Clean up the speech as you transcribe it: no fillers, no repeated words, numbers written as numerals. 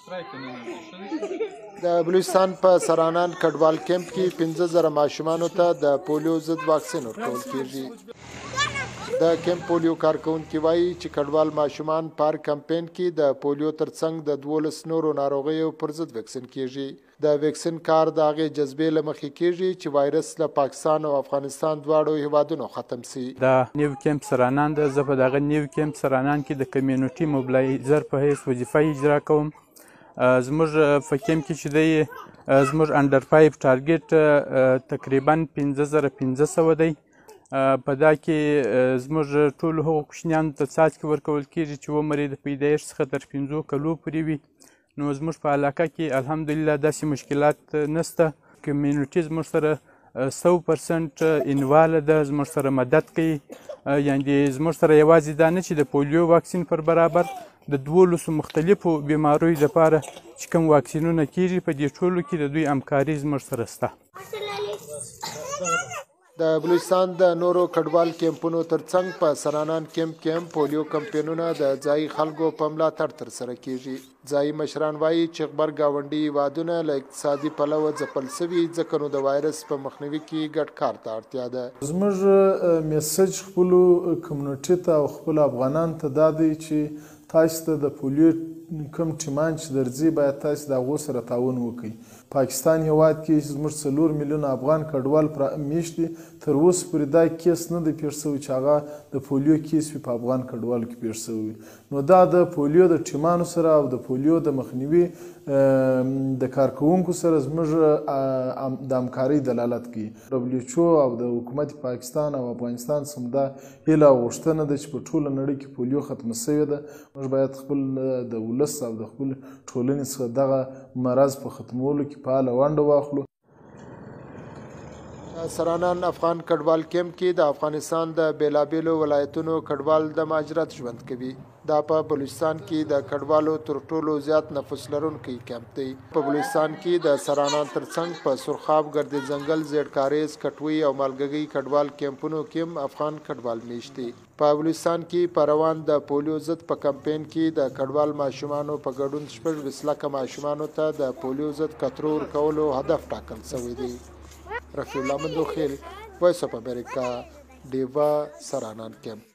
د بلوچستان په سرانان کډوال کیمپ کې 15,000 ماشومانو ته د پولیو ضد واکسین ورکول کیږي. د کیمپ پولیو کارکونکي وایي چې کډوال ماشومان په کمپین کې د پولیو ترڅنګ د 12 نورو ناروغیو پر ضد واکسین کیږي. د واکسین کار د هغې جذبې له مخې کیږي چې وایرس له پاکستان او افغانستان دواړو هیوادونو ختم سي. د نیو کیمپ سرانان د زه په دغه نیو کیمپ سرانان کې د کمیونټي موبلایزر په حیث وظیفه اجرا کوم. زموږ په کیمپ کې چې دی زموږ انډر 5 ټارګټ تقریبا 15,500 دی. په دا کې زموږ ټولو هغو کوچنیانو ته څاڅکي ورکول کېږي چې عمر یې د پیدایښت څخه تر 5 کلو پورې وي. نو زموږ په علاقه کې الحمدلله داسې مشکلات نشته. کمیونټي زموږ سره 100% انواله ده، زموږ سره مدد کوي. یعنې زموږ سره یوازې دا نه چې د پولیو واکسین پر برابر د 12 مختلفو بیماریو لپاره چې کوم واکسینونه کېږي په دې ټولو کې د دوی همکاري زموږ سره شته. د بلوچستان د نورو کډوال کیمپونو ترڅنګ په سرانان کیمپ کې هم پولیو کمپینونه د ځایي خلکو په ملاتړ ترسره کیږي. ځایي مشران وایي چې غبر ګاونډي هیوادونه له اقتصادي پلوه ځپل سوي، ځکه نو د وایرس په مخنیوي کې ګډ کار ته اړتیا ده. زموږ میسج خپلو کمیونټي ته او خپلو افغانانو ته دا دی چې تاسو ته د پولیو کوم ټیمان چې درځي باید تاسو د هغو سره تعاون وکړئ. پاکستان هیواد کې زموږ 4 میلیونه افغان کډوال میشت دي، تر اوسه پورې دا کیس نه دی پیښ شوی چې هغه د پولیو کیس وي په افغان کډوالو کې پیښ شوی. نو دا د پولیو د ټیمانو سره او د پولیو د مخنیوي د کارکوونکو سره زموږ د همکارۍ دلالت کوي. WHO او د حکومت پاکستان او افغانستان څخه دا هیله او غوښتنه ده چې په ټوله نړۍ کې پولیو ختمه شوې ده. موږ باید خپل د ولس او د خپل ټولنې څخه دغه مرض په ختمولو کې فعاله ونډه واخلو. سرانان افغان کډوال کیمپ کې د افغانستان د بیلابیلو ولایتونو کډوال د مهاجرت ژوند کوي. دا په بلوچستان کې د کډوالو تر ټولو زیات نفوس لرونکی کیمپ دی. په بلوچستان کې د سرانان ترڅنګ په سرخاب، ګرد ځنګل، زیړ کاریز، کټوی او مالګګۍ کډوال کیمپونو کې هم افغان کډوال میشت دي. په بلوچستان کې په روان د پولیو ضد په کمپین کې د کډوال ماشومانو په ګډون 26 لکه ماشومانو ته د پولیو ضد قطرو ورکولو هدف ټاکل شوی دی. رفیع الله مندوخیل، وایس اف امریکا، ډیوا، سرانان کیمپ.